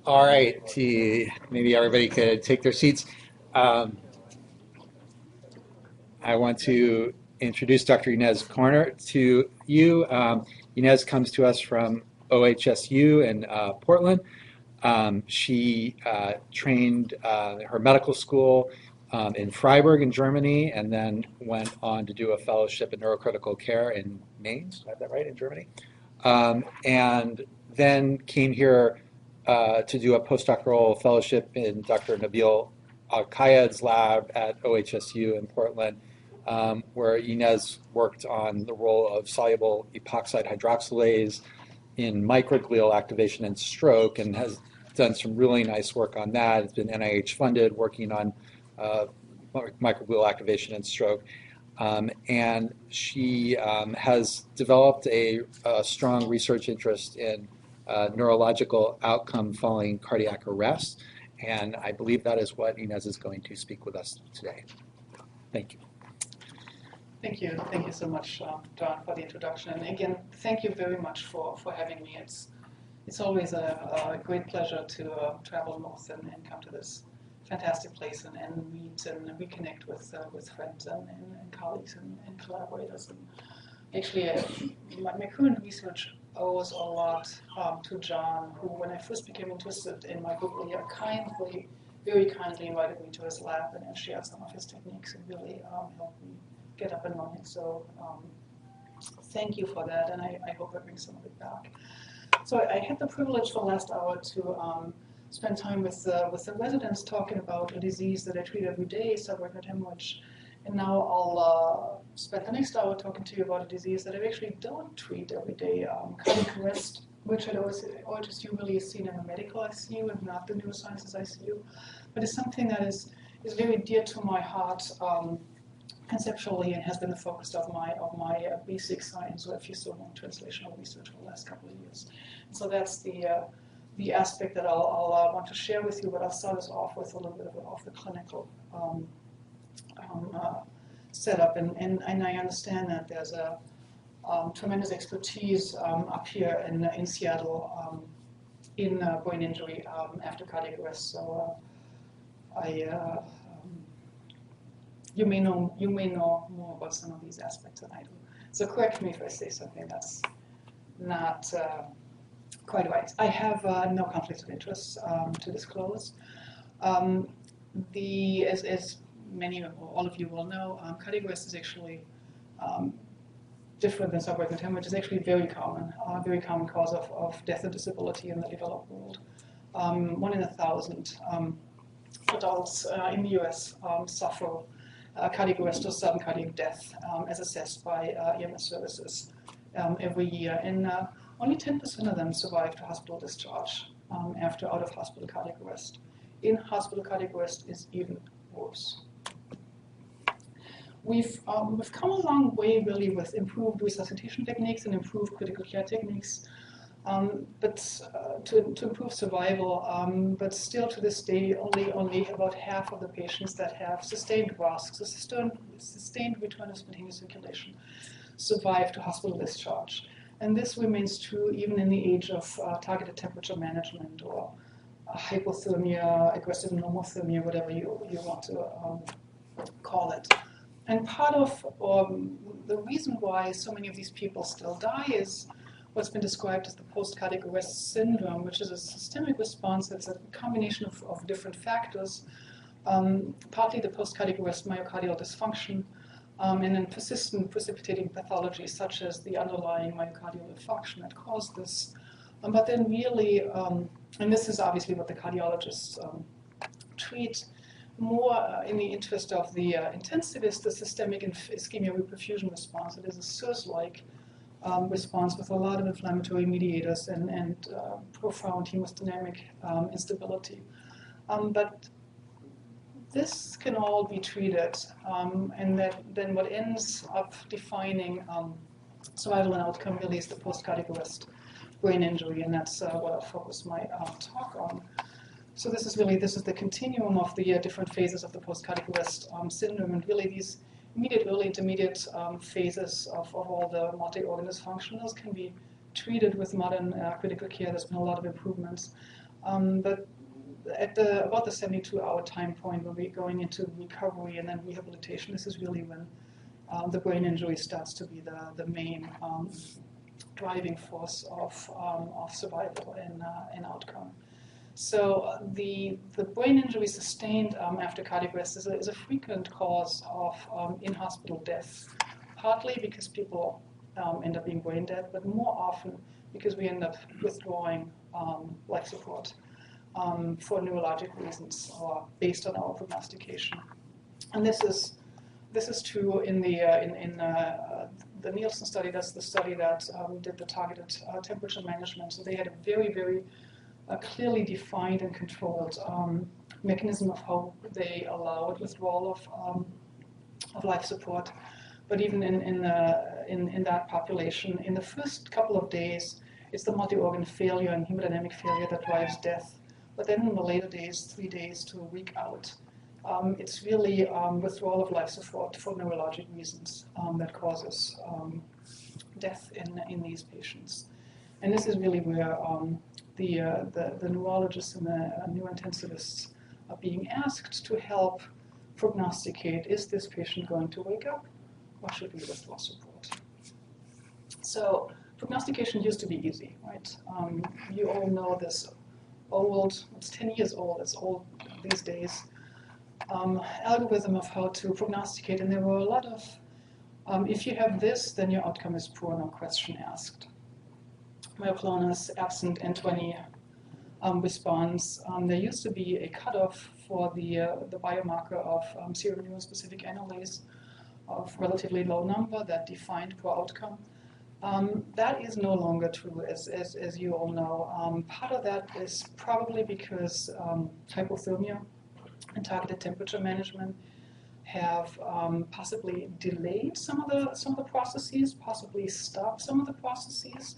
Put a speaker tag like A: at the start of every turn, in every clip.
A: All right, maybe everybody could take their seats. Um, I want to introduce Dr. Ines Koerner to you. Ines comes to us from OHSU in Portland. She trained her medical school in Freiburg in Germany and then went on to do a fellowship in neurocritical care in Mainz, do I have that right, in Germany? And then came here to do a postdoctoral fellowship in Dr. Nabil Al-Qayed's lab at OHSU in Portland, where Ines worked on the role of soluble epoxide hydroxylase in microglial activation and stroke, and has done some really nice work on that. It's been NIH funded, working on microglial activation and stroke. And she has developed a strong research interest in neurological outcome following cardiac arrest. And I believe that is what Ines is going to speak with us today. Thank you.
B: Thank you. Thank you so much, John, for the introduction. And again, thank you very much for having me. It's always a great pleasure to travel north and come to this fantastic place and meet and reconnect with friends and colleagues and collaborators. And actually, my current research owes a lot to John, who, when I first became interested in microglia, very kindly invited me to his lab and shared some of his techniques and really helped me get up and running. So thank you for that, and I hope I bring some of it back. So I had the privilege for the last hour to spend time with the residents talking about a disease that I treat every day, subarachnoid hemorrhage. And now I'll spend the next hour talking to you about a disease that I actually don't treat every day, cardiac arrest, which I always really is seen in the medical ICU and not the neurosciences ICU. But it's something that is very dear to my heart conceptually and has been the focus of my basic science, or if you so want, translational research for the last couple of years. And so that's the aspect that I'll want to share with you, but I'll start us off with a little bit of the clinical setup. And I understand that there's a tremendous expertise up here in Seattle in brain injury after cardiac arrest. So you may know more about some of these aspects than I do. So correct me if I say something that's not quite right. I have no conflicts of interest to disclose. As many or all of you will know, cardiac arrest is actually different than subarachnoid hemorrhage. It's actually very common cause of death and disability in the developed world. 1 in 1,000 adults in the US suffer cardiac arrest or sudden cardiac death as assessed by EMS services every year. And only 10% of them survive to hospital discharge after out-of-hospital cardiac arrest. In-hospital cardiac arrest is even worse. We've come a long way really with improved resuscitation techniques and improved critical care techniques, but to improve survival. But still to this day, only about half of the patients that have sustained ROSC, so sustained return of spontaneous circulation, survive to hospital discharge. And this remains true even in the age of targeted temperature management or hypothermia, aggressive normothermia, whatever you want to call it. And part of the reason why so many of these people still die is what's been described as the post-cardiac arrest syndrome, which is a systemic response that's a combination of different factors, partly the post-cardiac arrest myocardial dysfunction, and then persistent precipitating pathology such as the underlying myocardial infarction that caused this. But then really, and this is obviously what the cardiologists treat, more in the interest of the intensivist, the systemic ischemia reperfusion response. It is a SIRS-like response with a lot of inflammatory mediators and profound hemodynamic instability. But this can all be treated, and then what ends up defining survival and outcome really is the post-cardiac arrest brain injury, and that's what I'll focus my talk on. So this is the continuum of the different phases of the post-cardiac arrest syndrome, and really these immediate, early, intermediate phases of all the multi-organ dysfunction. Those can be treated with modern critical care. There's been a lot of improvements. But at about the 72-hour time point when we're going into recovery and then rehabilitation, this is really when the brain injury starts to be the main driving force of survival and outcome. So the brain injury sustained after cardiac arrest is a frequent cause of in-hospital death, partly because people end up being brain dead, but more often because we end up withdrawing life support for neurologic reasons or based on our prognostication. And this is true in the Nielsen study. That's the study that did the targeted temperature management. So they had a very, very clearly defined and controlled mechanism of how they allowed withdrawal of life support. But even in that population, in the first couple of days, it's the multi-organ failure and hemodynamic failure that drives death. But then in the later days, 3 days to a week out, it's really withdrawal of life support for neurologic reasons that causes death in these patients. And this is really where the neurologists and the neurointensivists are being asked to help prognosticate, is this patient going to wake up or should we withdraw support? So prognostication used to be easy, right? You all know this old, it's 10 years old, it's old these days, algorithm of how to prognosticate, and there were a lot of, if you have this, then your outcome is poor, no question asked. Myoclonus, absent N20 response. There used to be a cutoff for the biomarker of serum neuron-specific analase of relatively low number that defined poor outcome. That is no longer true, as you all know. Part of that is probably because hypothermia and targeted temperature management have possibly delayed some of the processes, possibly stopped some of the processes,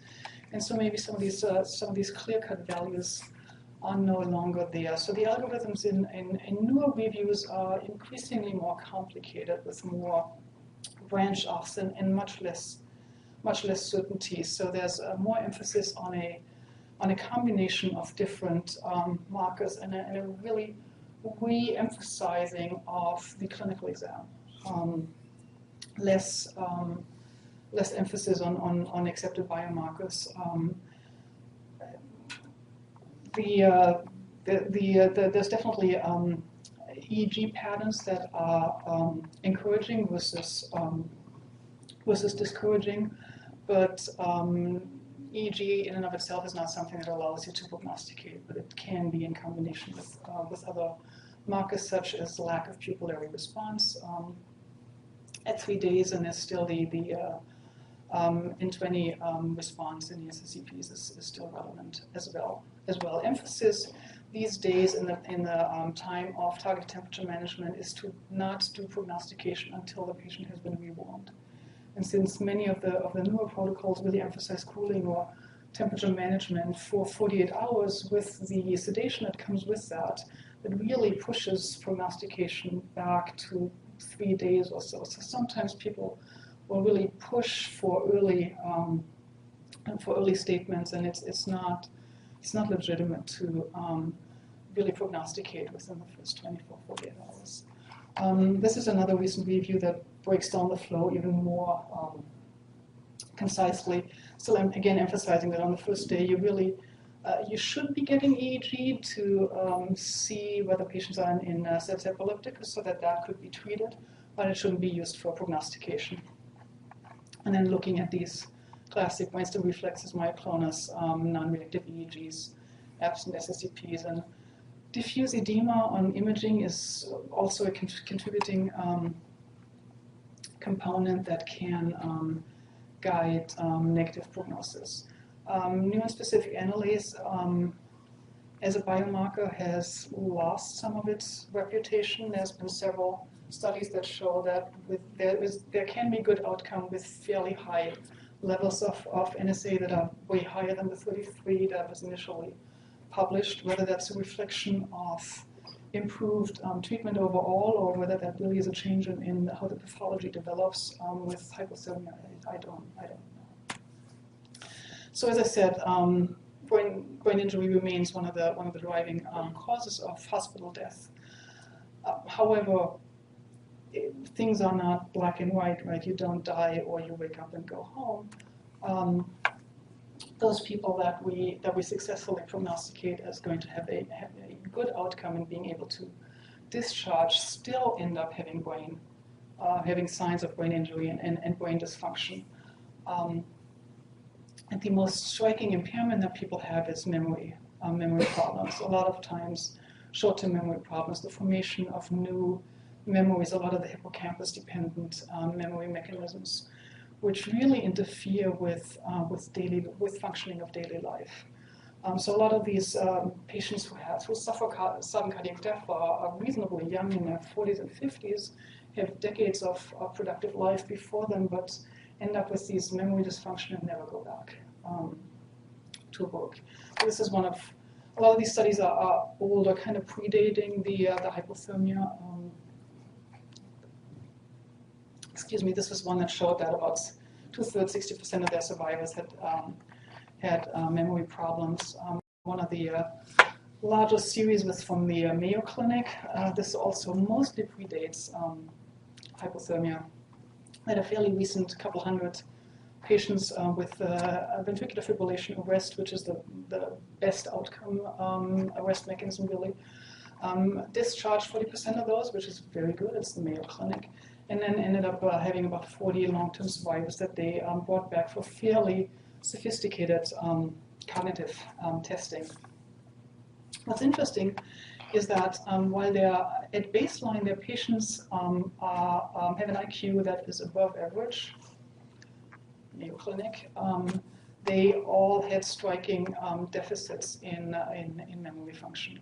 B: and so maybe some of these clear-cut values are no longer there. So the algorithms in newer reviews are increasingly more complicated with more branch-offs and much less certainty. So there's more emphasis on a combination of different markers and a really re-emphasizing of the clinical exam. Less emphasis on accepted biomarkers. There's definitely EEG patterns that are encouraging versus discouraging, but EEG in and of itself is not something that allows you to prognosticate, but it can be in combination with other markers such as lack of pupillary response at 3 days, and there's still the N20 response in the SSCPs is still relevant as well. Emphasis these days in the time of targeted temperature management is to not do prognostication until the patient has been rewarmed. And since many of the newer protocols really emphasize cooling or temperature management for 48 hours with the sedation that comes with that, it really pushes prognostication back to 3 days or so. So sometimes people will really push for early statements, and it's not legitimate to really prognosticate within the first 24, 48 hours. This is another recent review that breaks down the flow even more concisely. So I'm again emphasizing that on the first day you really you should be getting EEG to see whether patients are in status epilepticus so that could be treated, but it shouldn't be used for prognostication. And then looking at these classic brainstem reflexes, myoclonus, non-reactive EEGs, absent SSCPs, and diffuse edema on imaging is also a contributing component that can guide negative prognosis. Neuron-specific analase as a biomarker has lost some of its reputation. There's been several studies that show that there can be good outcome with fairly high levels of NSA that are way higher than the 33 that was initially published, whether that's a reflection of improved treatment overall or whether that really is a change in how the pathology develops with hypothermia, I don't know. So as I said, brain injury remains one of the driving causes of hospital death. However, things are not black and white, right? You don't die or you wake up and go home. Those people that we successfully prognosticate as going to have a good outcome in being able to discharge still end up having signs of brain injury and brain dysfunction. And the most striking impairment that people have is memory problems. A lot of times, short-term memory problems, the formation of new memories, a lot of the hippocampus-dependent memory mechanisms, which really interfere with functioning of daily life. So a lot of these patients who suffer sudden cardiac death are reasonably young, in their 40s and 50s, have decades of productive life before them, but end up with these memory dysfunction and never go back to work. So this is a lot of these studies are older, kind of predating the hypothermia. Excuse me, this was one that showed that about 2/3, 60% of their survivors had memory problems. One of the largest series was from the Mayo Clinic. This also mostly predates hypothermia. I had a fairly recent couple hundred patients with ventricular fibrillation arrest, which is the best outcome arrest mechanism, really. Discharged 40% of those, which is very good. It's the Mayo Clinic. And then ended up having about 40 long-term survivors that they brought back for fairly sophisticated cognitive testing. What's interesting is that while they're at baseline, their patients have an IQ that is above average, Mayo Clinic, they all had striking deficits in memory function.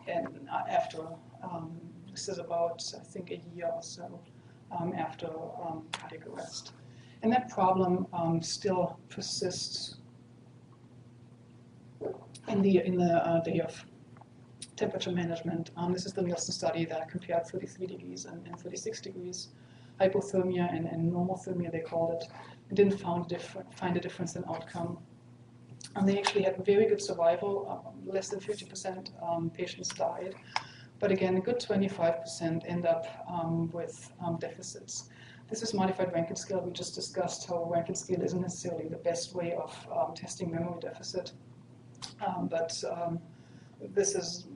B: And after, this is about, I think, a year or so after cardiac arrest. And that problem still persists in the day of temperature management. This is the Nielsen study that compared 33 degrees and 36 degrees hypothermia and normothermia, they called it, and didn't find a difference in outcome. And they actually had very good survival. Less than 50% patients died, but again, a good 25% end up with deficits. This is modified Rankin scale. We just discussed how Rankin scale isn't necessarily the best way of testing memory deficit, but this is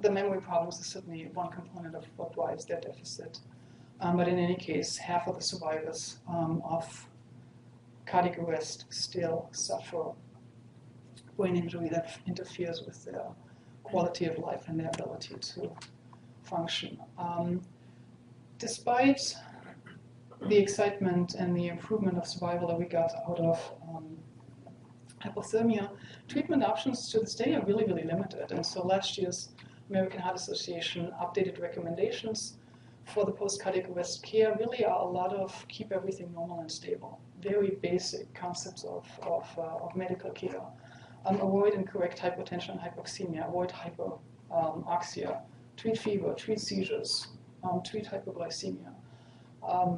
B: the memory problems is certainly one component of what drives their deficit. But in any case, half of the survivors of cardiac arrest still suffer brain injury that interferes with their quality of life and their ability to function. Despite the excitement and the improvement of survival that we got out of hypothermia, treatment options to this day are really, really limited. And so last year's American Heart Association updated recommendations for the post-cardiac arrest care really are a lot of keep everything normal and stable. Very basic concepts of medical care. Avoid and correct hypotension and hypoxemia, avoid hyperoxia, treat fever, treat seizures, treat hypoglycemia.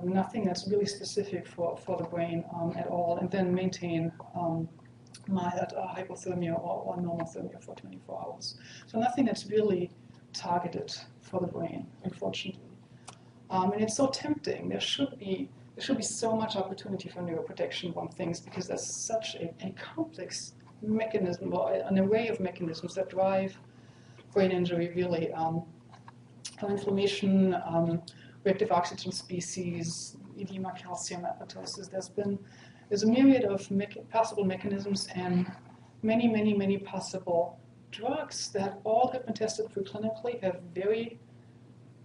B: Nothing that's really specific for the brain at all, and then maintain mild hypothermia or normothermia for 24 hours. So nothing that's really targeted for the brain, unfortunately. And it's so tempting. There should be so much opportunity for neuroprotection, one thinks, because there's such a complex mechanism, or an array of mechanisms that drive brain injury, really. Inflammation, reactive oxygen species, edema, calcium, apoptosis. There's a myriad of possible mechanisms and many possible drugs that all have been tested preclinically, have very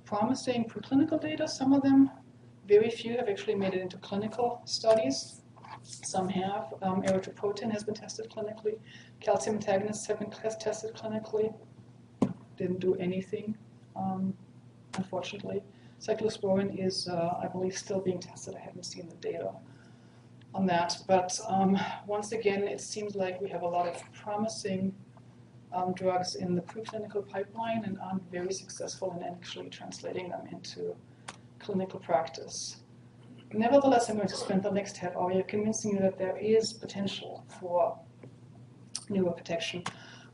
B: promising preclinical data. Some of them, very few, have actually made it into clinical studies. Some have. Erythropoietin has been tested clinically. Calcium antagonists have been tested clinically. Didn't do anything, unfortunately. Cyclosporin is, I believe, still being tested. I haven't seen the data on that. But once again, it seems like we have a lot of promising drugs in the preclinical pipeline and aren't very successful in actually translating them into clinical practice. Nevertheless, I'm going to spend the next half hour convincing you that there is potential for neuroprotection.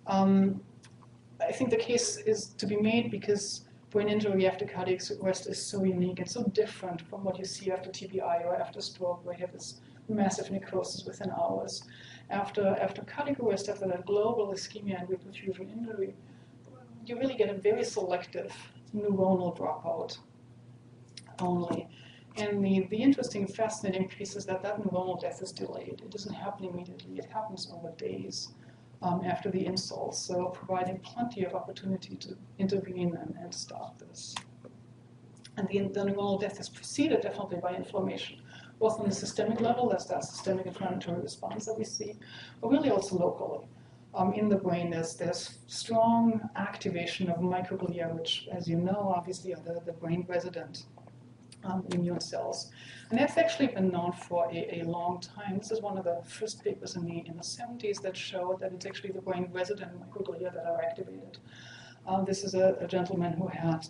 B: I think the case is to be made because brain injury after cardiac arrest is so unique and so different from what you see after TBI or after stroke, where you have this massive necrosis within hours. After cardiac arrest, after that global ischemia and reperfusion injury, you really get a very selective neuronal dropout only. And the interesting, fascinating piece is that neuronal death is delayed. It doesn't happen immediately. It happens over days after the insult, so providing plenty of opportunity to intervene and stop this. And the neuronal death is preceded definitely by inflammation, both on the systemic level, that's that systemic inflammatory response that we see, but really also locally. In the brain, there's strong activation of microglia, which, as you know, obviously are the brain resident immune cells. And that's actually been known for a long time. This is one of the first papers in the 70s that showed that it's actually the brain resident microglia that are activated. This is a gentleman who had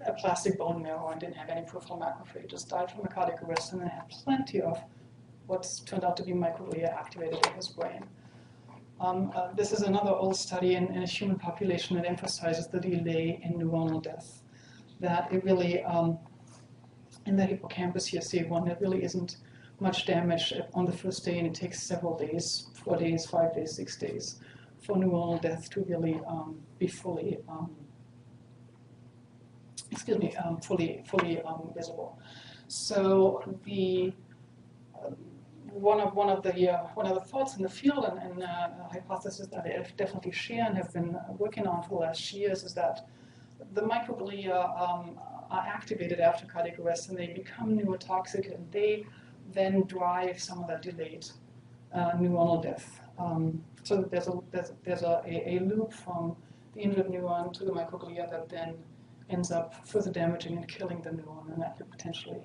B: a plastic bone marrow and didn't have any peripheral macrophages, died from a cardiac arrest, and then had plenty of what's turned out to be microglia activated in his brain. This is another old study in a human population that emphasizes the delay in neuronal death. That it really, in the hippocampus here, CA1, there really isn't much damage on the first day, and it takes several days, 4 days, 5 days, 6 days, for neuronal death to really be fully, fully visible. So one of the thoughts in the field and hypothesis that I definitely share and have been working on for the last years is that the microglia are activated after cardiac arrest and they become neurotoxic, and they then drive some of that delayed neuronal death. So there's a loop from the injured neuron to the microglia that then ends up further damaging and killing the neuron, and that could potentially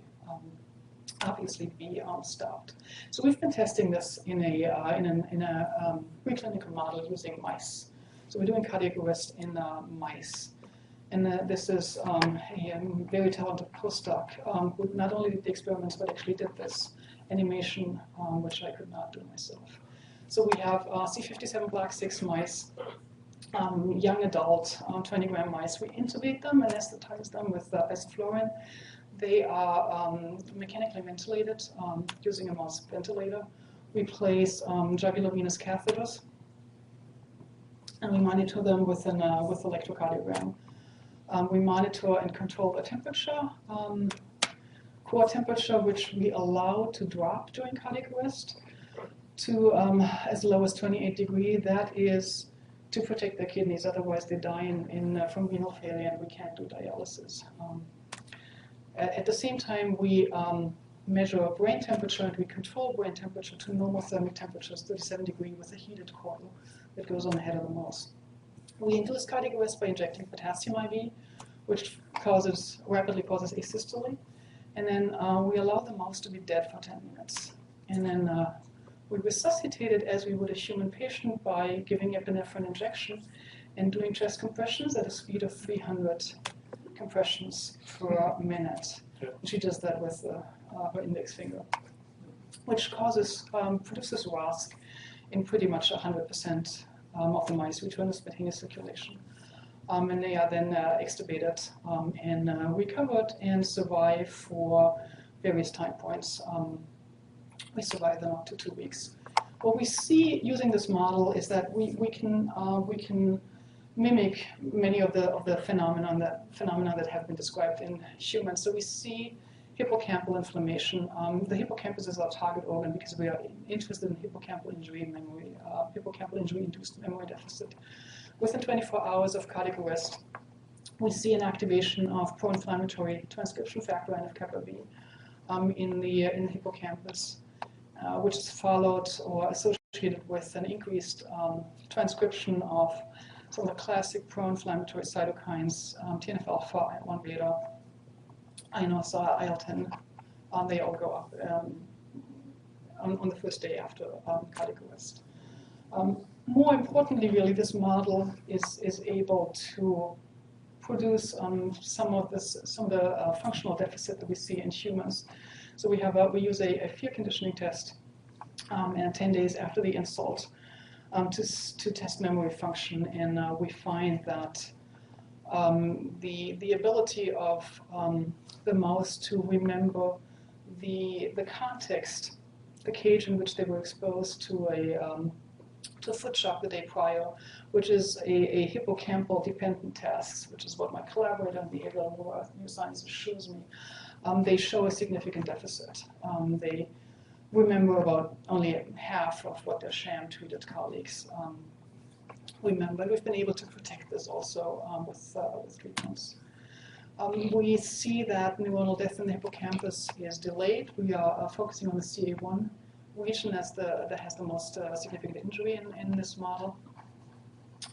B: obviously be stopped. So we've been testing this in a preclinical model using mice. So we're doing cardiac arrest in mice. And this is a very talented postdoc who not only did the experiments but actually did this animation, which I could not do myself. So we have C57 Black 6 mice, young adult, 20-gram mice. We intubate them and anesthetize them with isoflurane. They are mechanically ventilated using a mouse ventilator. We place jugular-venous catheters, and we monitor them with electrocardiogram. We monitor and control the temperature, core temperature, which we allow to drop during cardiac arrest to as low as 28 degrees. That is to protect their kidneys, otherwise they die from renal failure and we can't do dialysis. At the same time, we measure brain temperature and we control brain temperature to normothermic temperatures, 37 degrees, with a heated coil that goes on the head of the mouse. We induce cardiac arrest by injecting potassium IV, which rapidly causes asystole. And then we allow the mouse to be dead for 10 minutes. And then we resuscitate it as we would a human patient by giving epinephrine injection and doing chest compressions at a speed of 300 compressions per minute. And she does that with her index finger, which produces RASC in pretty much 100% of the mice, return to spontaneous circulation. And they are then extubated and recovered and survive for various time points. We survive them up to 2 weeks. What we see using this model is that we can mimic many of the phenomena that have been described in humans. So we see hippocampal inflammation. The hippocampus is our target organ because we are interested in hippocampal injury memory, hippocampal injury-induced memory deficit. Within 24 hours of cardiac arrest, we see an activation of pro-inflammatory transcription factor NF-kappa B in the hippocampus, which is followed or associated with an increased transcription of some of the classic pro-inflammatory cytokines, TNF-alpha, I1 beta, Ines, IL-10. They all go up on the first day after cardiac arrest. More importantly, really, this model is able to produce some of the functional deficit that we see in humans. So we use a fear conditioning test, and 10 days after the insult to test memory function, and we find that the ability of the mouse to remember the context, the cage in which they were exposed to a foot shock the day prior, which is a hippocampal dependent task, which is what my collaborator in behavioral neurosciences shows me. They show a significant deficit. They remember about only half of what their sham-treated colleagues remember. We've been able to protect this also with treatments. We see that neuronal death in the hippocampus is delayed. We are focusing on the CA1 region that has the most significant injury in this model.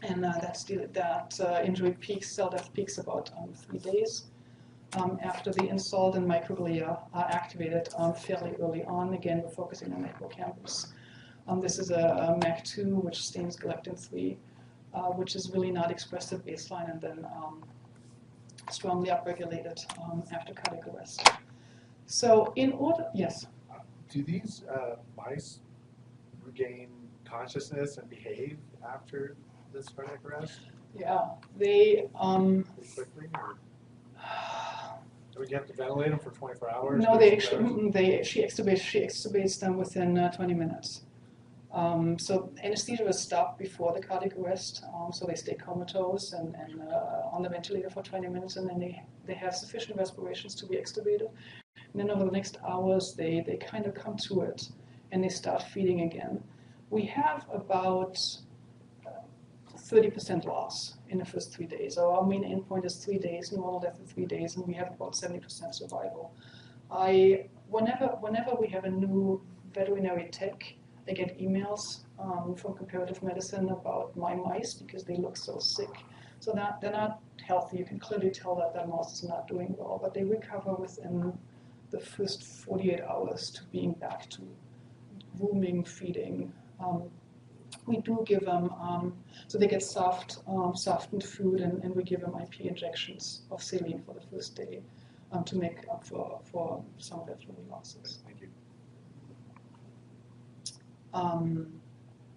B: And that injury peaks, cell death peaks about 3 days after the insult, and microglia are activated fairly early on. Again, we're focusing on the hippocampus. This is a MAC2, which stains galectin-3, which is really not expressed at baseline and then strongly upregulated after cardiac arrest. So in order, yes?
C: Do these mice regain consciousness and behave after this cardiac arrest?
B: Yeah, they...
C: Pretty quickly? Or would you have to ventilate them for 24 hours?
B: No, she extubates them within 20 minutes. So anesthesia was stopped before the cardiac arrest, so they stay comatose and on the ventilator for 20 minutes, and then they have sufficient respirations to be extubated. And then over the next hours, they kind of come to it, and they start feeding again. We have about 30% loss in the first 3 days. So our main endpoint is 3 days, neuronal death in 3 days, and we have about 70% survival. Whenever we have a new veterinary tech, I get emails from comparative medicine about my mice because they look so sick. So that they're not healthy. You can clearly tell that that mouse is not doing well, but they recover within the first 48 hours to being back to rooming, feeding. We do give them, so they get softened food, and we give them IP injections of saline for the first day to make up for some of their fluid losses.
C: Thank you.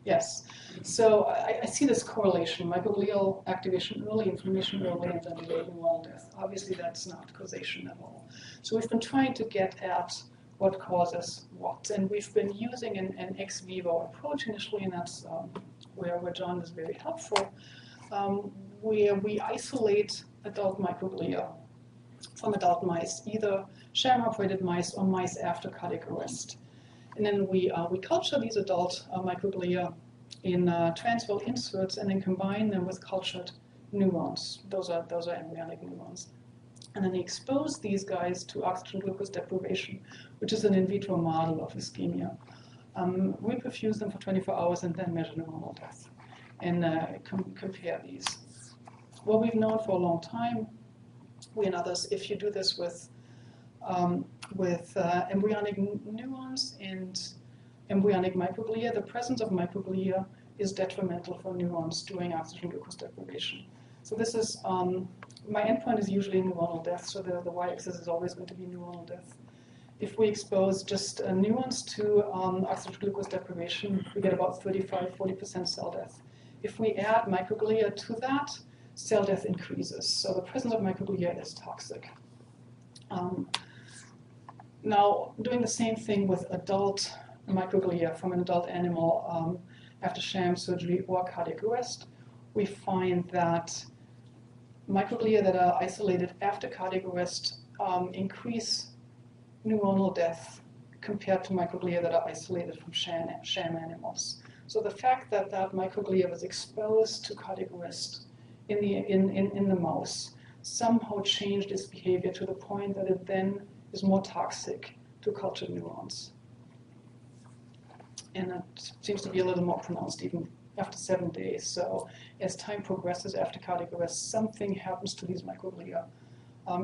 B: Yes, so I see this correlation, microglial activation early, inflammation early, and then delayed neuronal death. Obviously, that's not causation at all. So we've been trying to get at what causes what, and we've been using an ex vivo approach initially, and that's where John was very helpful, where we isolate adult microglia from adult mice, either sham-operated mice or mice after cardiac arrest. And then we culture these adult microglia in transvaal inserts and then combine them with cultured neurons. Those are embryonic neurons. And then they expose these guys to oxygen glucose deprivation, which is an in vitro model of ischemia. We perfuse them for 24 hours and then measure neuronal death and compare these. What we've known for a long time, we and others, if you do this with embryonic neurons and embryonic microglia, the presence of microglia is detrimental for neurons during oxygen glucose deprivation. So this is, my endpoint is usually neuronal death, so the y-axis is always going to be neuronal death. If we expose just neurons to oxygen glucose deprivation, we get about 35–40% cell death. If we add microglia to that, cell death increases. So the presence of microglia is toxic. Now, doing the same thing with adult microglia from an adult animal after sham surgery or cardiac arrest, we find that microglia that are isolated after cardiac arrest increase neuronal death compared to microglia that are isolated from sham animals. So the fact that that microglia was exposed to cardiac arrest in the mouse somehow changed its behavior to the point that it then is more toxic to cultured neurons. And it seems to be a little more pronounced even after 7 days. So as time progresses after cardiac arrest, something happens to these microglia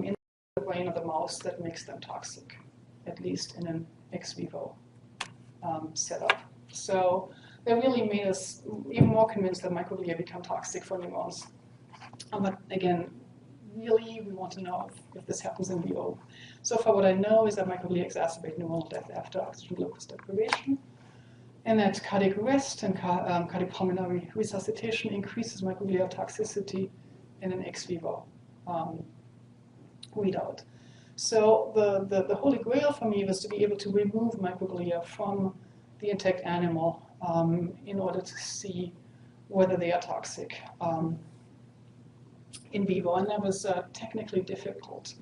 B: in the brain of the mouse that makes them toxic, at least in an ex vivo setup. So that really made us even more convinced that microglia become toxic for neurons. But again, really we want to know if this happens in vivo. So far what I know is that microglia exacerbate neuronal death after oxygen glucose deprivation, and that cardiac arrest and cardiopulmonary resuscitation increases microglia toxicity in an ex vivo readout. So the holy grail for me was to be able to remove microglia from the intact animal in order to see whether they are toxic in vivo. And that was technically difficult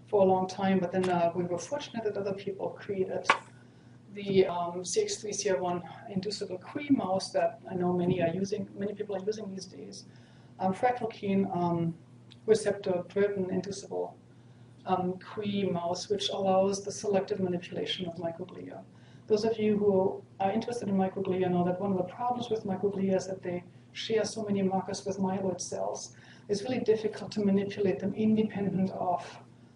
B: for a long time, but then we were fortunate that other people created the CX3CR1 inducible Cree mouse that I know many people are using these days. Fractalkine receptor-driven inducible Cree mouse, which allows the selective manipulation of microglia. Those of you who are interested in microglia know that one of the problems with microglia is that they share so many markers with myeloid cells. It's really difficult to manipulate them independent of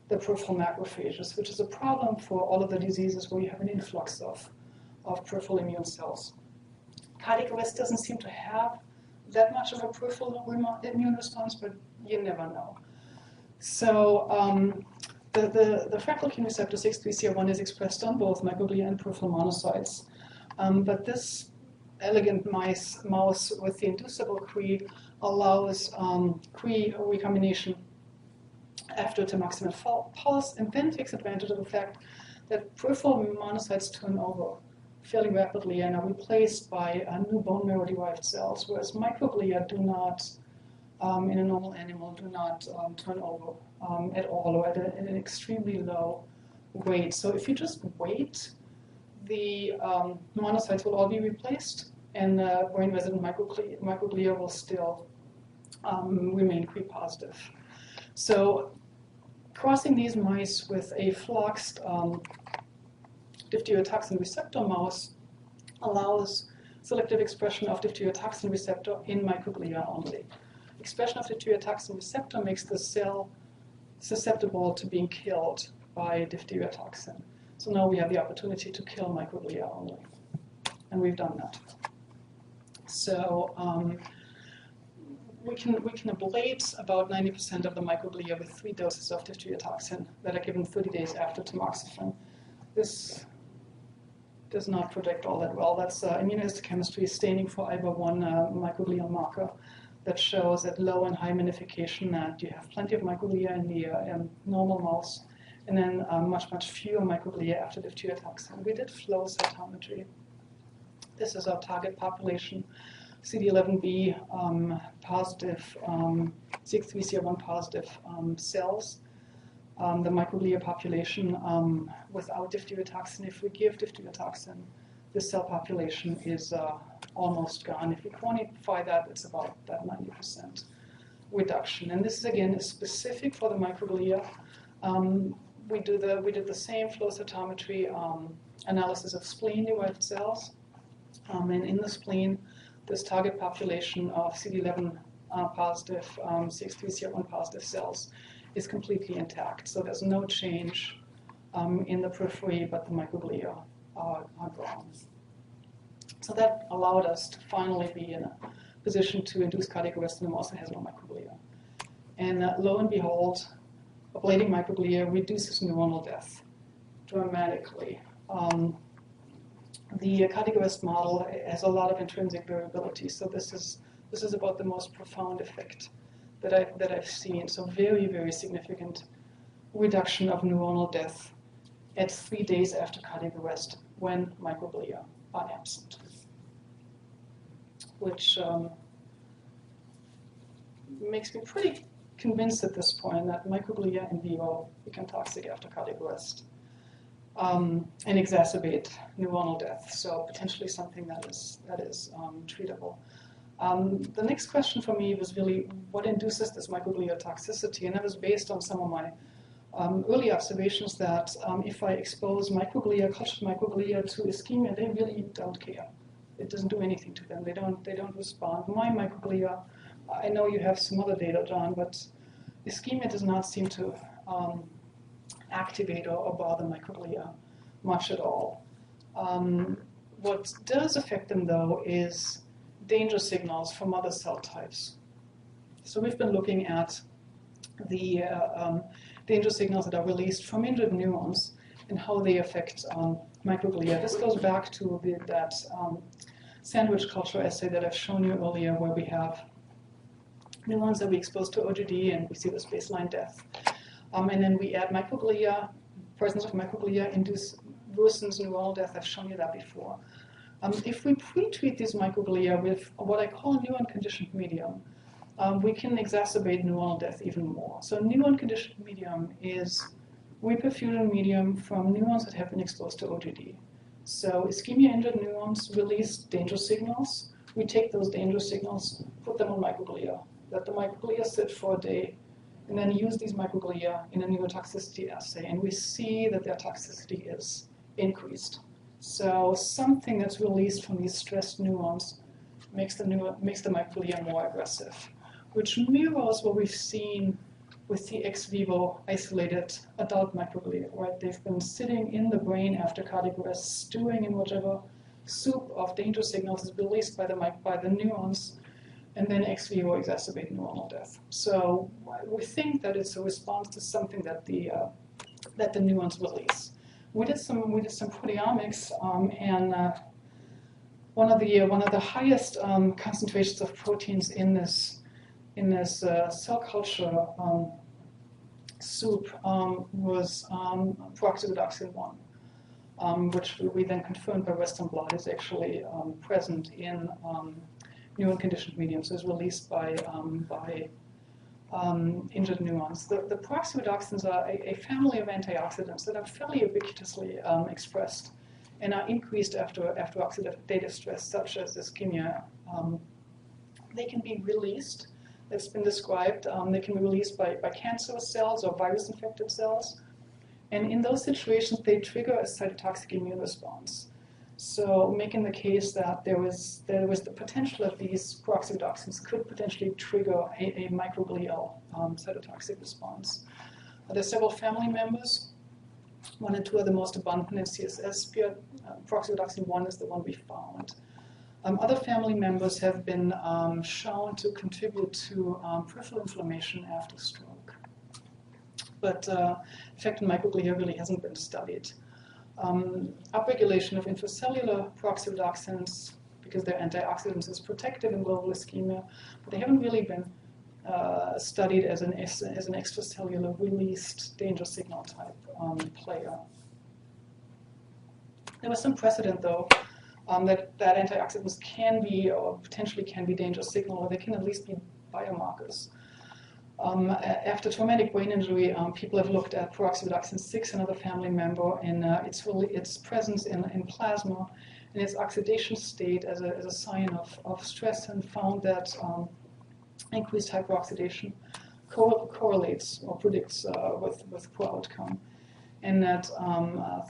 B: the peripheral macrophages, which is a problem for all of the diseases where you have an influx of peripheral immune cells. Cardiac arrest doesn't seem to have that much of a peripheral immune response, but you never know. So the fractalkine receptor 6-3CR1 is expressed on both microglia and peripheral monocytes. But this elegant mouse with the inducible Cree allows Cree recombination after tamoxifen pulse, and then takes advantage of the fact that peripheral monocytes turn over fairly rapidly and are replaced by new bone marrow-derived cells, whereas microglia do not, in a normal animal, do not turn over at all, or at an extremely low rate. So if you just wait, the monocytes will all be replaced, and brain-resident microglia will still remain Cree positive. So crossing these mice with a fluxed diphtherotoxin receptor mouse allows selective expression of diphtherotoxin receptor in microglia only. Expression of diphtherotoxin receptor makes the cell susceptible to being killed by diphtherotoxin. So now we have the opportunity to kill microglia only, and we've done that. So we can ablate about 90% of the microglia with 3 doses of diphtherotoxin that are given 30 days after tamoxifen. This does not predict all that well. That's immunohistochemistry staining for IBA1 microglial marker that shows at low and high minification that you have plenty of microglia in the normal mouse, and then much fewer microglia after diphtherotoxin. We did flow cytometry. This is our target population, CD11b positive, CX3CR1 positive cells. The microglia population without diphtherotoxin. If we give diphtherotoxin, this cell population is almost gone. If we quantify that, it's about that 90% reduction. And this, again, is specific for the microglia. We did the same flow cytometry analysis of spleen-derived cells. And in the spleen, this target population of CD11 positive, CX3CR1 positive cells is completely intact. So there's no change in the periphery, but the microglia are gone. So that allowed us to finally be in a position to induce cardiac arrest in a mouse that has no microglia. And lo and behold, ablating microglia reduces neuronal death dramatically. The cardiac arrest model has a lot of intrinsic variability, so this is about the most profound effect that I've seen. So very, very significant reduction of neuronal death at 3 days after cardiac arrest when microglia are absent, which makes me pretty convinced at this point that microglia in vivo become toxic after cardiac arrest and exacerbate neuronal death. So potentially something that is treatable. The next question for me was really what induces this microglia toxicity, and that was based on some of my early observations that if I expose cultured microglia to ischemia, they really don't care. It doesn't do anything to them. They don't respond. My microglia, I know you have some other data, John, but ischemia does not seem to activate or bother microglia much at all. What does affect them, though, is danger signals from other cell types. So we've been looking at the danger signals that are released from injured neurons and how they affect microglia. This goes back to that sandwich culture assay that I've shown you earlier, where we have neurons that we expose to OGD and we see this baseline death. And then we add microglia, presence of microglia worsens neuronal death. I've shown you that before. If we pre-treat these microglia with what I call new unconditioned medium, we can exacerbate neuronal death even more. So new unconditioned medium is reperfusion medium from neurons that have been exposed to OGD. So ischemia-injured neurons release danger signals. We take those danger signals, put them on microglia, let the microglia sit for a day, and then use these microglia in a neurotoxicity assay. And we see that their toxicity is increased. So something that's released from these stressed neurons makes the microglia more aggressive, which mirrors what we've seen with the ex vivo isolated adult microglia, right? They've been sitting in the brain after cardiac arrest, stewing in whichever soup of danger signals is released by the neurons, and then ex vivo exacerbate neuronal death. So we think that it's a response to something that the neurons release. We did some proteomics, and one of the highest concentrations of proteins in this cell culture soup was peroxyredoxin 1, which we then confirmed by Western blot is actually present in new unconditioned medium, so it's released by injured neurons. The peroxyredoxins are a family of antioxidants that are fairly ubiquitously expressed and are increased after oxidative stress, such as ischemia. They can be released. It's been described. They can be released by cancerous cells or virus-infected cells. And in those situations, they trigger a cytotoxic immune response. So making the case that there was the potential that these peroxyredoxins could potentially trigger a microglial cytotoxic response. There's several family members. 1 and 2 are the most abundant in CSS. Peroxyredoxin 1 is the one we found. Other family members have been shown to contribute to peripheral inflammation after stroke. But effect on microglia really hasn't been studied. Upregulation of intracellular peroxyredoxins, because they're antioxidants, is protective in global ischemia, but they haven't really been studied as an extracellular released danger signal type player. There was some precedent, though, that antioxidants can be, or potentially can be, danger signal, or they can at least be biomarkers. After traumatic brain injury, people have looked at peroxyredoxin 6, another family member, and its presence in plasma and its oxidation state as a sign of stress, and found that increased hyperoxidation correlates or predicts with poor outcome. And that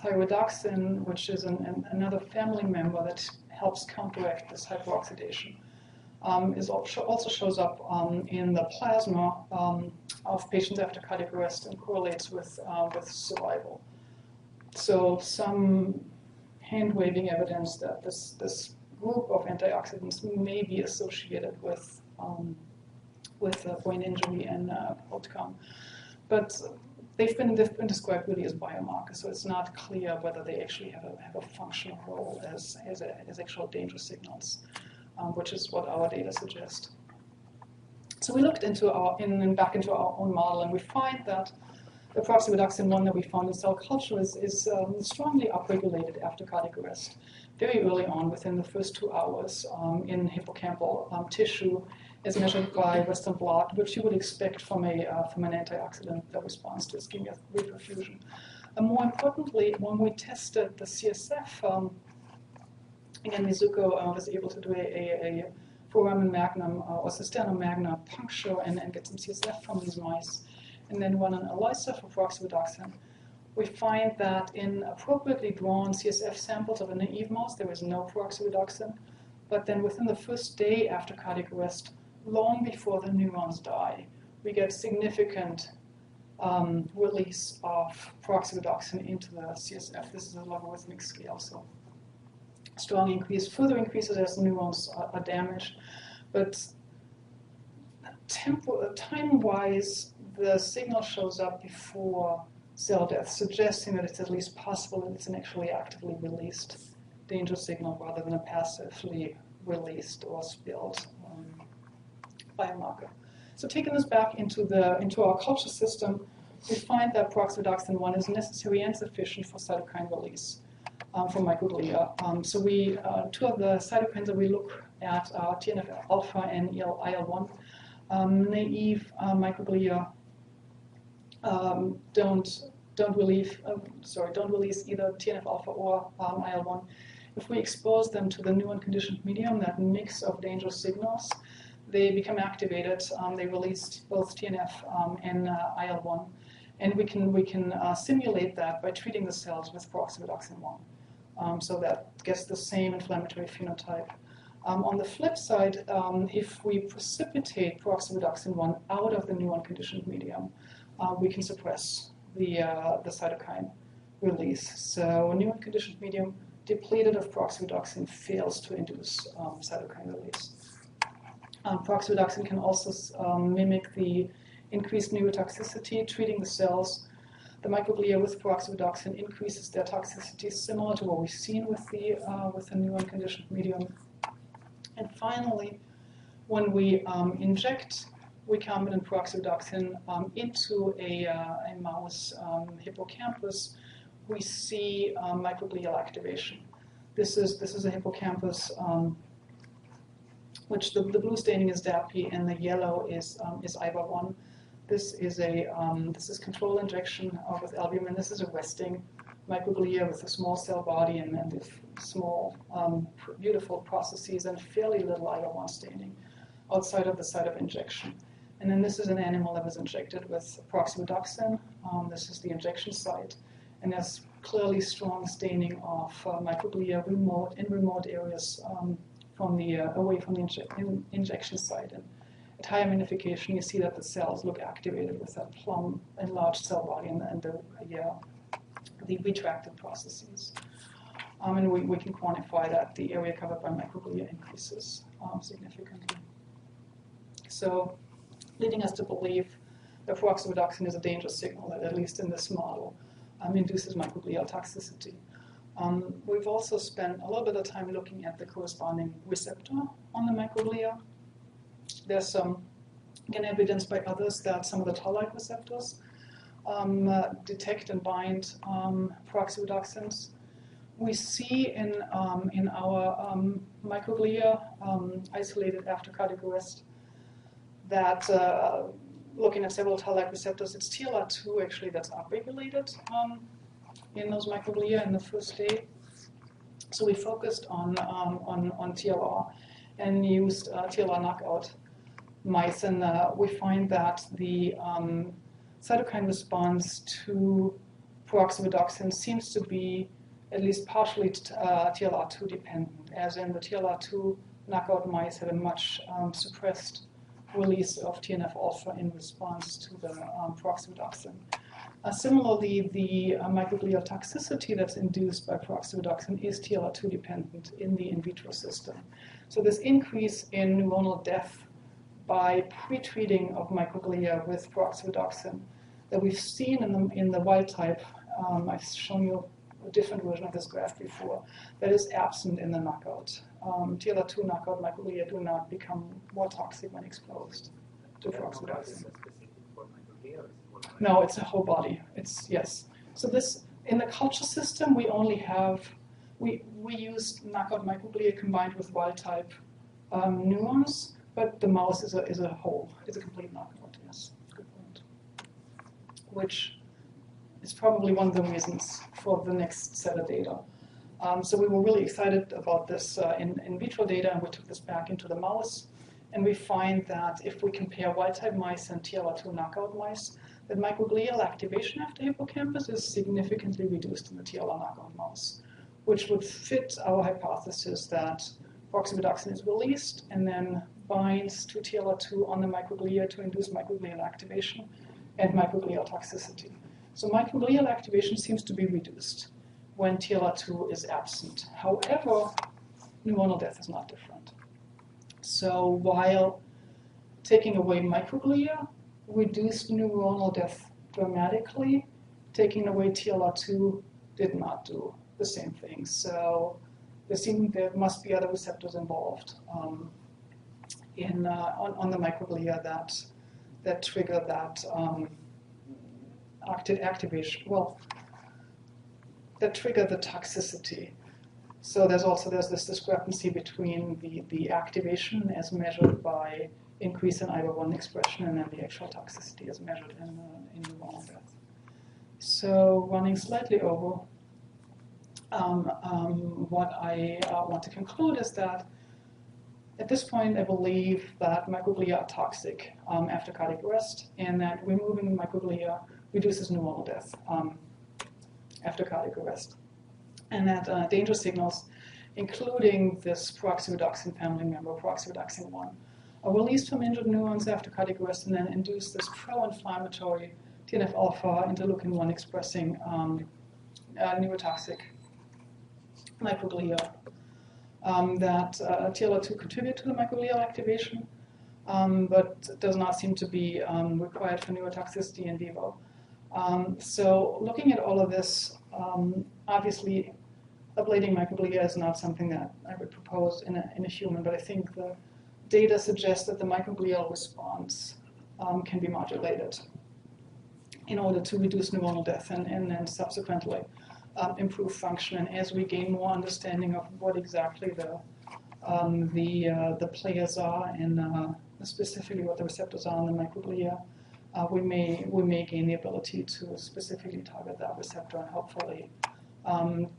B: thyrodoxin, which is another family member that helps counteract this hyperoxidation, also shows up in the plasma of patients after cardiac arrest and correlates with survival. So some hand-waving evidence that this group of antioxidants may be associated with brain injury and outcome, but they've been described really as biomarkers, so it's not clear whether they actually have a functional role as actual danger signals, which is what our data suggest. So we looked back into our own model, and we find that the peroxyredoxin 1 that we found in cell culture is strongly upregulated after cardiac arrest, very early on, within the first 2 hours, in hippocampal tissue, as measured by Western blot, which you would expect from an antioxidant that responds to ischemia reperfusion. And more importantly, when we tested the CSF, again, Mizuko was able to do a foramen magnum or cisterna magna puncture and get some CSF from these mice, and then run an ELISA for peroxyredoxin. We find that in appropriately drawn CSF samples of a naive mouse, there was no peroxyredoxin, but then within the first day after cardiac arrest, long before the neurons die, we get significant release of peroxyredoxin into the CSF. This is a logarithmic scale, so strong increase, further increases as the neurons are damaged. But time-wise, the signal shows up before cell death, suggesting that it's at least possible that it's an actually actively released danger signal rather than a passively released or spilled biomarker. So taking this back into our culture system, we find that peroxyredoxin 1 is necessary and sufficient for cytokine release from microglia. So two of the cytokines that we look at are TNF-alpha and IL-1. Naive microglia don't release either TNF-alpha or IL-1. If we expose them to the new unconditioned medium, that mix of dangerous signals, they become activated. They release both TNF and IL-1, and we can simulate that by treating the cells with peroxyredoxin 1. So that gets the same inflammatory phenotype. On the flip side, if we precipitate peroxyredoxin 1 out of the new unconditioned medium, we can suppress the cytokine release. So a new unconditioned medium depleted of peroxyredoxin fails to induce cytokine release. Peroxyredoxin can also mimic the increased neurotoxicity, treating the cells. The microglia with peroxyredoxin increases their toxicity, similar to what we've seen with the new unconditioned medium. And finally, when we inject recombinant peroxyredoxin into a mouse hippocampus, we see microglial activation. This is a hippocampus, which the blue staining is DAPI and the yellow is IBA1. This is control injection with albumin. This is a resting microglia with a small cell body and small, beautiful processes and fairly little IL-1 staining outside of the site of injection. And then this is an animal that was injected with peroxyredoxin. This is the injection site, and there's clearly strong staining of microglia in remote areas away from the injection site. And at higher magnification, you see that the cells look activated with that plumb enlarged cell body and the retracted processes. And we can quantify that the area covered by microglia increases significantly. So, leading us to believe that peroxyredoxin is a dangerous signal that, at least in this model, induces microglial toxicity. We've also spent a little bit of time looking at the corresponding receptor on the microglia. There's some, again, evidence by others that some of the Tolllike receptors detect and bind peroxyredoxins. We see in our microglia isolated after cardiac arrest that looking at several Tolllike receptors, it's TLR2 actually that's upregulated in those microglia in the first day. So we focused on TLR and used TLR knockout mice, and we find that the cytokine response to peroxyredoxin seems to be at least partially TLR2 dependent, as in the TLR2 knockout mice had a much suppressed release of TNF-alpha in response to the peroxyredoxin. Similarly, the microglial toxicity that's induced by peroxyredoxin is TLR2 dependent in the in vitro system. So this increase in neuronal death by pre-treating of microglia with peroxyredoxin that we've seen in the wild type, I've shown you a different version of this graph before, that is absent in the knockout. TLR2 knockout microglia do not become more toxic when exposed to peroxyredoxin. No, it's a whole body. Yes. So this, in the culture system, we only have, we used knockout microglia combined with wild type neurons, but the mouse is a whole. It's a complete knockout. Yes, good point. Which is probably one of the reasons for the next set of data. So we were really excited about this in vitro data, and we took this back into the mouse, and we find that if we compare wild-type mice and TLR2 knockout mice, that microglial activation after hippocampus is significantly reduced in the TLR knockout mouse, which would fit our hypothesis that peroxyredoxin is released and then binds to TLR2 on the microglia to induce microglial activation and microglial toxicity. So microglial activation seems to be reduced when TLR2 is absent. However, neuronal death is not different. So while taking away microglia reduced neuronal death dramatically. Taking away TLR2 did not do the same thing. So there must be other receptors involved on the microglia that trigger that activation. Well, that trigger the toxicity. So there's this discrepancy between the activation as measured by increase in IBA1 expression and then the actual toxicity as measured in neuronal death. So running slightly over, what I want to conclude is that at this point I believe that microglia are toxic after cardiac arrest, and that removing microglia reduces neuronal death after cardiac arrest. And that danger signals, including this peroxyredoxin family member, peroxyredoxin 1, are released from injured neurons after cardiac arrest and then induce this pro-inflammatory TNF-alpha interleukin-1 expressing neurotoxic microglia that TLR2 contribute to the microglial activation, but does not seem to be required for neurotoxicity in vivo. So looking at all of this, obviously ablating microglia is not something that I would propose in a human, but I think the data suggests that the microglial response can be modulated in order to reduce neuronal death and then subsequently improve function. And as we gain more understanding of what exactly the players are and specifically what the receptors are on the microglia, we may gain the ability to specifically target that receptor and hopefully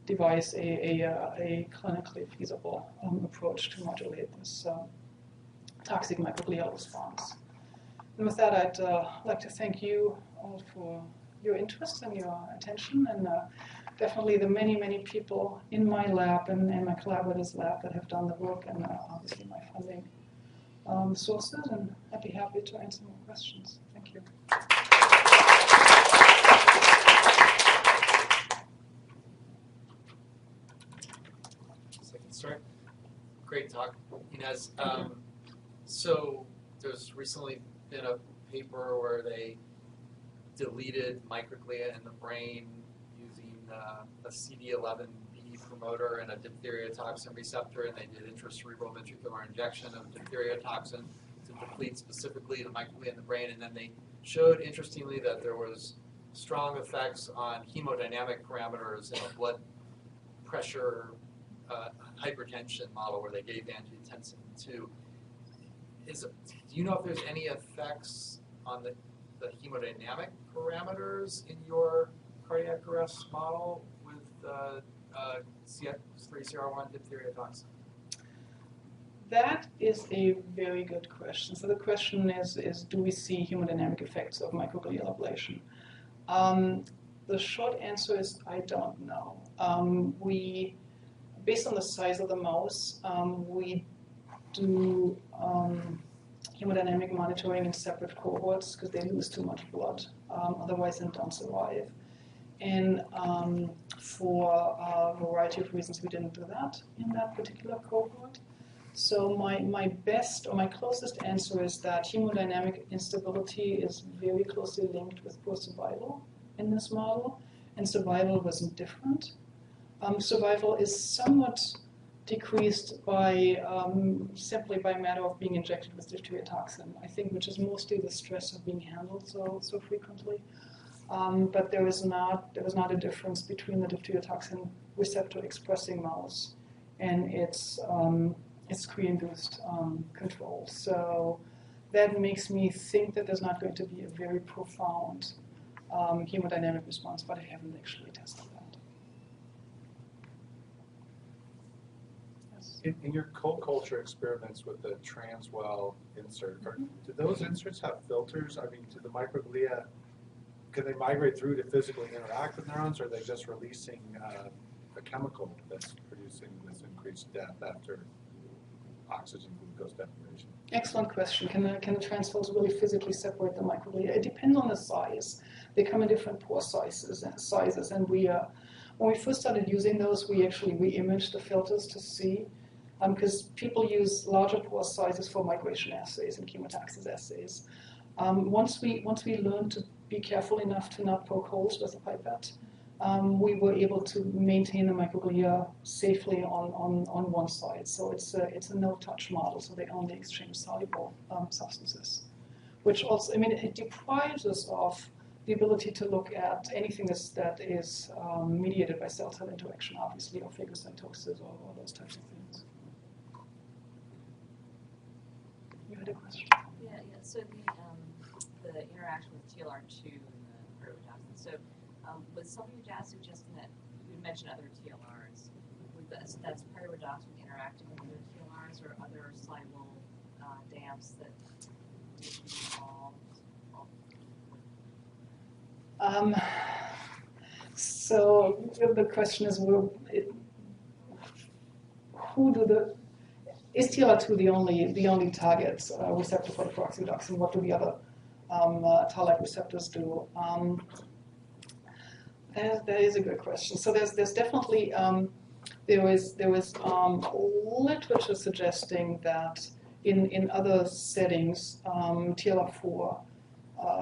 B: devise a clinically feasible approach to modulate this toxic microglial response. And with that, I'd like to thank you all for your interest and your attention, and definitely the many, many people in my lab and my collaborators' lab that have done the work, and obviously my funding sources, and I'd be happy to answer more questions. Thank you.
D: Second start. Great talk, Ines. So there's recently been a paper where they deleted microglia in the brain using a CD11B promoter and a diphtheria toxin receptor, and they did intracerebral ventricular injection of diphtheria toxin to deplete specifically the microglia in the brain, and then they showed, interestingly, that there was strong effects on hemodynamic parameters in a blood pressure hypertension model where they gave angiotensin II. Do you know if there's any effects on the hemodynamic parameters in your cardiac arrest model with CF3CR1 diphtheria toxin?
B: That is a very good question. So the question is do we see hemodynamic effects of microglial ablation? The short answer is I don't know. Based on the size of the mouse, we do hemodynamic monitoring in separate cohorts because they lose too much blood, otherwise they don't survive. And for a variety of reasons, we didn't do that in that particular cohort. So my best or my closest answer is that hemodynamic instability is very closely linked with poor survival in this model, and survival wasn't different. Survival is somewhat decreased by simply by matter of being injected with diphtheria toxin, I think, which is mostly the stress of being handled so frequently. But there was not a difference between the diphtheria toxin receptor expressing mouse and its Cree-induced control. So that makes me think that there's not going to be a very profound hemodynamic response, but I haven't actually tested that.
C: In your cold culture experiments with the transwell insert, do those inserts have filters? I mean, do the microglia, can they migrate through to physically interact with neurons, or are they just releasing a chemical that's producing this increased death after oxygen glucose deprivation?
B: Excellent question. Can the transwells really physically separate the microglia? It depends on the size. They come in different pore sizes, and when we first started using those, we actually re-imaged the filters to see, because people use larger pore sizes for migration assays and chemotaxis assays. Once we learned to be careful enough to not poke holes with a pipette, we were able to maintain the microglia safely on one side. So it's a no-touch model, so they only exchange soluble substances, which also, I mean, it deprives us of the ability to look at anything that is mediated by cell-cell interaction, obviously, or phagocytosis or those types of things. You had a question?
E: Yeah. So the interaction with TLR2 and the pyridoxine. So was some of your data suggesting that you mentioned other TLRs? So that's pyridoxine interacting with other TLRs or other soluble DAMPs that didn't involve?
B: So the question is, is TLR2 the only target receptor for the peroxydoxine? What do the other Tolllike receptors do? That is a good question. So there's definitely there is literature suggesting that in other settings TLR4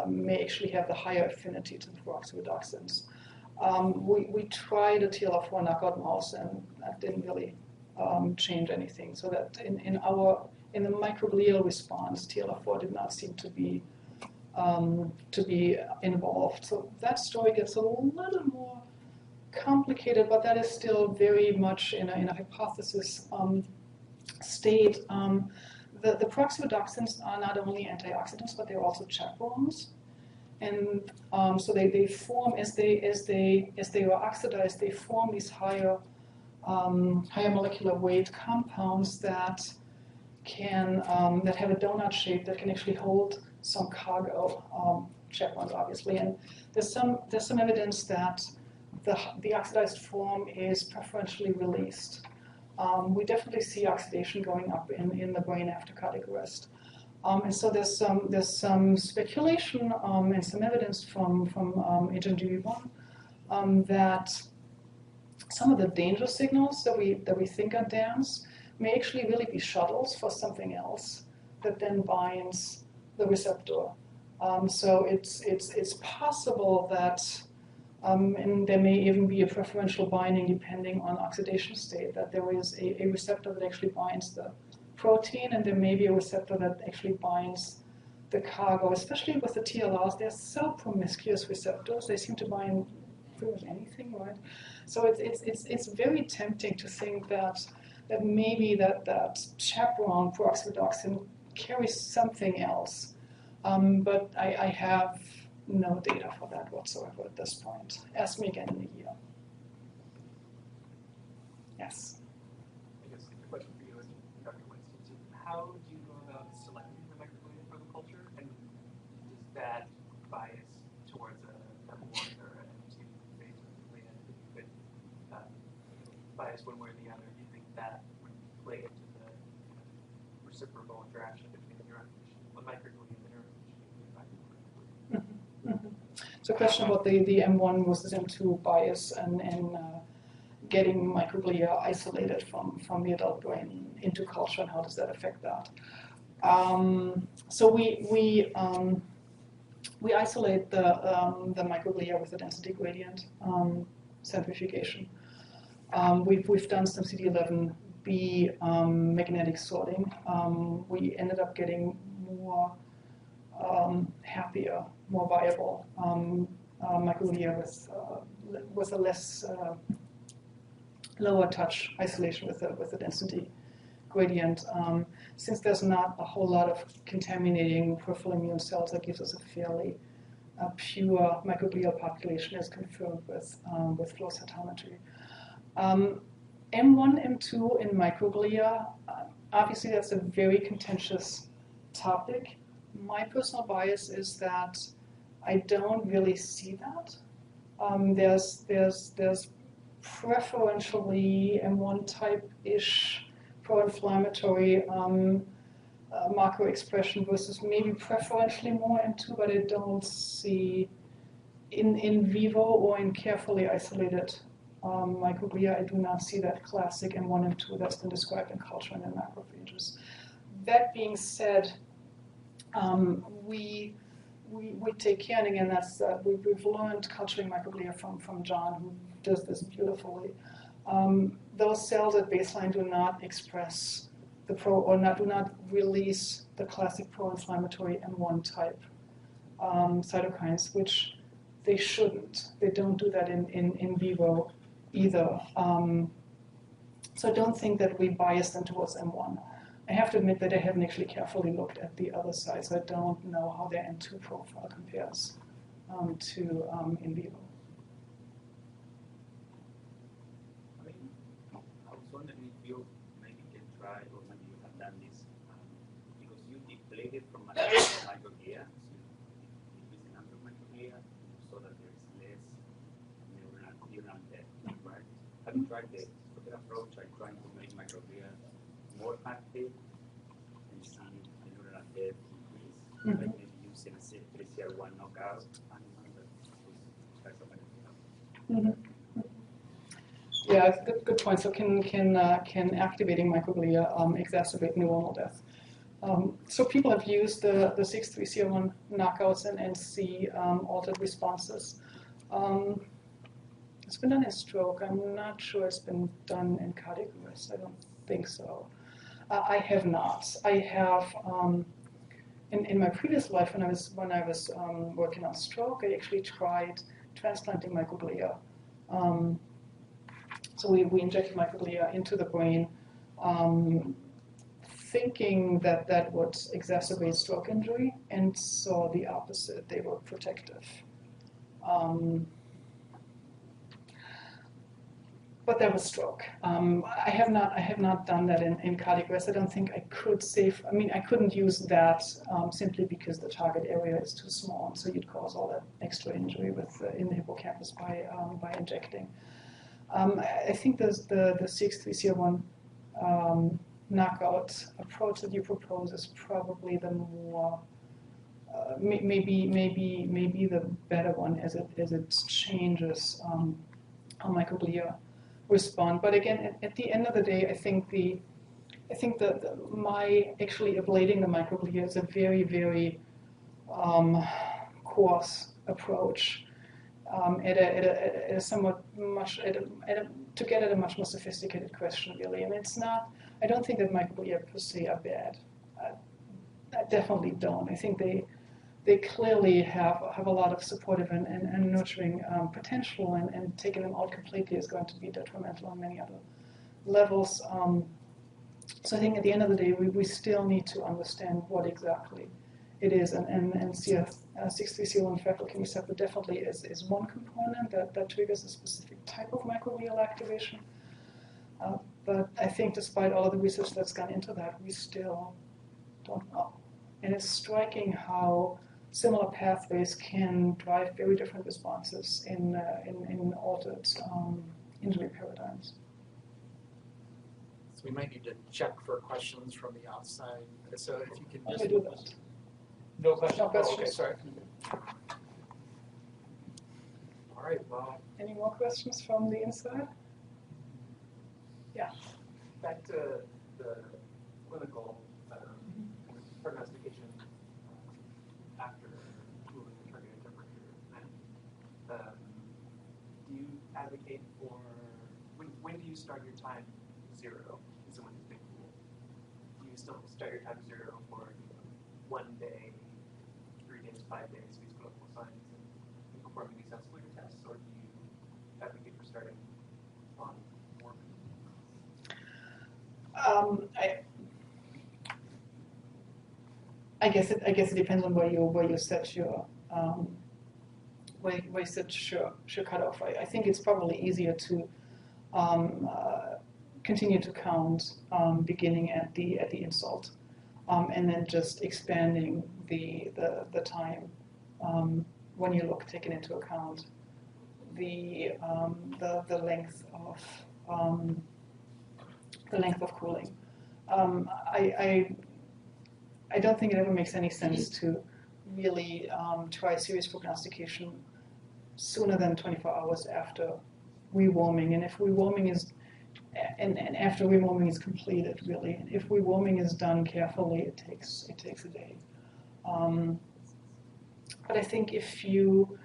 B: may actually have the higher affinity to the peroxyredoxins. We tried a TLR4 knockout mouse, and that didn't really change anything. So that in the microglial response, TLR4 did not seem to be involved. So that story gets a little more complicated, but that is still very much in a hypothesis state. The peroxyredoxins are not only antioxidants, but they're also chaperones. And so they form, as they are oxidized, they form these higher molecular weight compounds that have a donut shape that can actually hold some cargo, chaperones obviously. And there's some evidence that the oxidized form is preferentially released. We definitely see oxidation going up in the brain after cardiac arrest. And so there's some speculation and some evidence from HMGB1 that some of the danger signals that we think are DAMs may actually really be shuttles for something else that then binds the receptor. So it's possible that and there may even be a preferential binding depending on oxidation state, that there is a receptor that actually binds the protein, and there may be a receptor that actually binds the cargo, especially with the TLRs. They're so promiscuous receptors. They seem to bind pretty much anything, right? So it's very tempting to think that maybe that chaperone peroxyredoxin carries something else. But I have no data for that whatsoever at this point. Ask me again in a year. Yes?
F: I guess the question for you is, Dr. Winston, how do you go about selecting the microglia for the culture, and does that bias towards a M1 or an M2 phase of the glia that you could bias one way or the other? Do you think that would play into the reciprocal interaction between the neuron microglia and the neuron?
B: So a question about the M1 versus M2 bias and getting microglia isolated from the adult brain into culture, and how does that affect that? So we isolate the microglia with a density gradient centrifugation. We've done some CD11B magnetic sorting. We ended up getting more happier, more viable microglia with a less lower touch isolation with the density gradient. Since there's not a whole lot of contaminating peripheral immune cells, that gives us a fairly pure microglial population, as confirmed with flow cytometry. M1, M2 in microglia, obviously that's a very contentious topic. My personal bias is that I don't really see that. There's preferentially M1 type-ish pro-inflammatory marker expression versus maybe preferentially more M2, but I don't see in vivo or in carefully isolated microglia, I do not see that classic M1, M2 that's been described in culture and in macrophages. That being said, we we take care, and again, that's we've learned culturing microglia from John, who does this beautifully. Those cells at baseline do not express the do not release the classic pro-inflammatory M1 type cytokines, which they shouldn't. They don't do that in vivo either. So I don't think that we bias them towards M1. I have to admit that I haven't actually carefully looked at the other side, so I don't know how their M2 profile compares to in vivo.
G: I mean, I was wondering if you maybe can try, or maybe you have done this, because you depleted from microglia, so you decrease the number of microglia, so that there is less neuronal death, right? Have you tried the approach, like trying to make microglia more active and see the neuronal death increase, like maybe using a CFTR1 knockout animal that types of microglia?
B: Yeah, good point. So can activating microglia exacerbate neuronal death? So people have used the 6-3-CR1 knockouts and see altered responses. It's been done in stroke. I'm not sure it's been done in cardiac arrest. I don't think so. I have not. I have in my previous life when I was working on stroke, I actually tried transplanting microglia. So we injected microglia into the brain, thinking that that would exacerbate stroke injury, and saw the opposite. They were protective. But that was stroke. I have not done that in cardiac arrest. I don't think I could I couldn't use that simply because the target area is too small, and so you'd cause all that extra injury in the hippocampus by injecting. I think the 6-3-CR1 knockout approach that you propose is probably the more maybe the better one as it changes how microglia respond. But again, at the end of the day, I think my actually ablating the microglia is a very, very coarse approach at a somewhat much to get at a much more sophisticated question, really. And it's not. I don't think that microglia per se are bad. I definitely don't. I think they clearly have a lot of supportive and nurturing potential, and taking them out completely is going to be detrimental on many other levels. So I think at the end of the day, we still need to understand what exactly it is, and 6-3-CR1 faculty receptor definitely is one component that triggers a specific type of microglial activation. But I think despite all of the research that's gone into that, we still don't know. And it's striking how similar pathways can drive very different responses in altered injury paradigms.
D: So we might need to check for questions from the outside. So if you can
B: Let
D: just
B: me do that.
D: no questions.
B: No questions.
D: Oh, okay, sorry. All right. Well,
B: Any more questions from the inside? Yeah.
F: Back to the clinical prognostication after moving the target temperature. Do you advocate for when do you start your time 0 in someone's big pool? Do you still start your time 0 for 1 day, 3 days, 5 days, these clinical signs, and performing these oscillator tests, or do you advocate for starting on more?
B: I guess it depends on where you set your cutoff. I think it's probably easier to continue to count beginning at the insult, and then just expanding the time when you look, taking into account the length of cooling. I don't think it ever makes any sense to really try serious prognostication sooner than 24 hours after rewarming. And if rewarming is, and after rewarming is completed, really, if rewarming is done carefully, it takes a day. But I think if you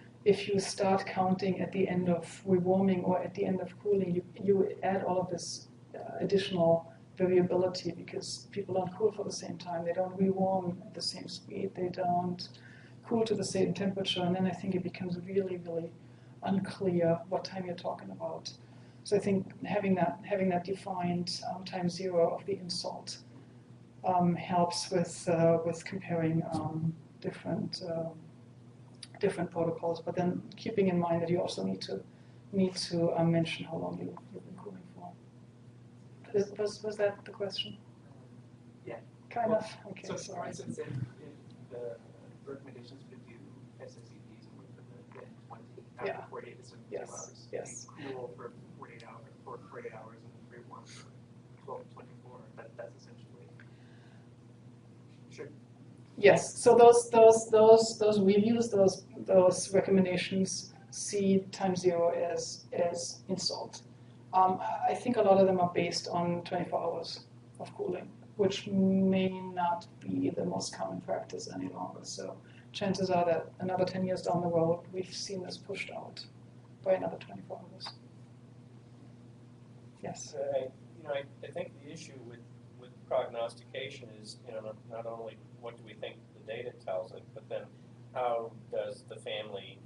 B: start counting at the end of rewarming or at the end of cooling, you add all of this additional variability because people don't cool for the same time, they don't rewarm at the same speed, they don't cool to the same temperature, and then I think it becomes really, really unclear what time you're talking about. So I think having that defined time zero of the insult helps with comparing different protocols, but then keeping in mind that you also need to mention how long you've been cooling for. Was that the question?
F: Yeah.
B: Kind of. Okay.
F: So, for
B: Sorry.
F: instance, in the recommendations to do SSEPs and wait for the N20 after
B: Yeah.
F: 48 to 72
B: Yes.
F: hours,
B: Yes.
F: and cool for 48 hours, and then rewarm for 12 to 24. That's essentially. Sure.
B: Yes. So those reviews, those recommendations see time zero as insult. I think a lot of them are based on 24 hours of cooling, which may not be the most common practice any longer. So chances are that another 10 years down the road, we've seen this pushed out by another 24 hours. Yes.
H: I think the issue with prognostication is, not only what do we think the data tells it, but then how does the family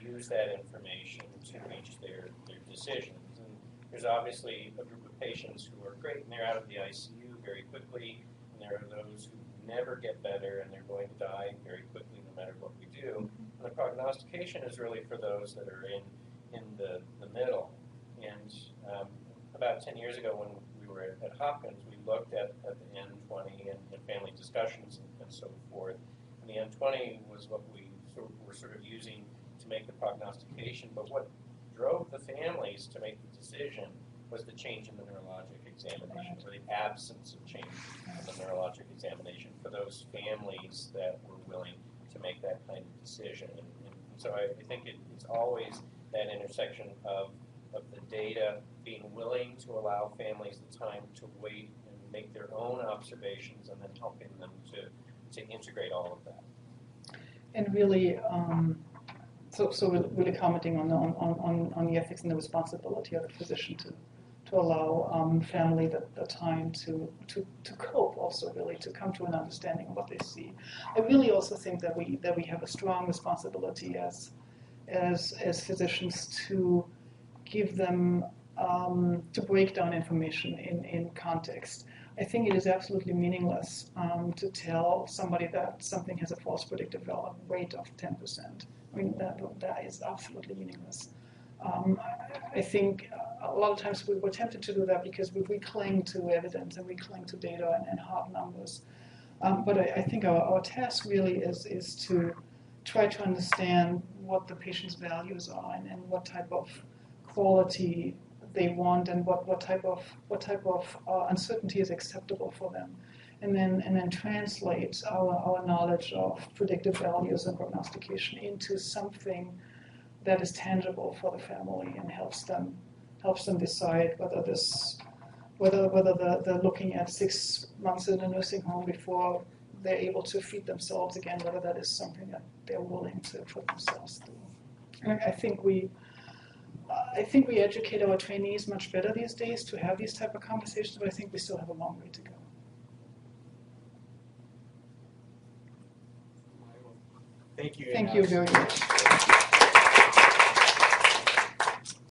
H: use that information to reach their decisions. And there's obviously a group of patients who are great and they're out of the ICU very quickly, and there are those who never get better and they're going to die very quickly no matter what we do. And the prognostication is really for those that are in the middle. And about 10 years ago when we were at Hopkins, we looked at the N20 and family discussions and so forth. And the N20 was what we were sort of using to make the prognostication, but what drove the families to make the decision was the change in the neurologic examination, or the absence of change in the neurologic examination for those families that were willing to make that kind of decision. And so I think it's always that intersection of the data, being willing to allow families the time to wait and make their own observations, and then helping them to integrate all of that.
B: And really, so really commenting on the ethics and the responsibility of the physician to allow family the time to cope, also really to come to an understanding of what they see. I really also think that we have a strong responsibility as physicians to give them to break down information in context. I think it is absolutely meaningless to tell somebody that something has a false predictive rate of 10%. I mean, that is absolutely meaningless. I think a lot of times we're tempted to do that because we cling to evidence and we cling to data and hard numbers. But I think our task really is to try to understand what the patient's values are and what type of quality they want and what type of uncertainty is acceptable for them, and then translate our knowledge of predictive values and prognostication into something that is tangible for the family and helps them decide whether they're looking at 6 months in a nursing home before they're able to feed themselves again, whether that is something that they're willing to put themselves through. And I think we educate our trainees much better these days to have these type of conversations, but I think we still have a long way to go.
H: Thank you.
B: Thank you very much.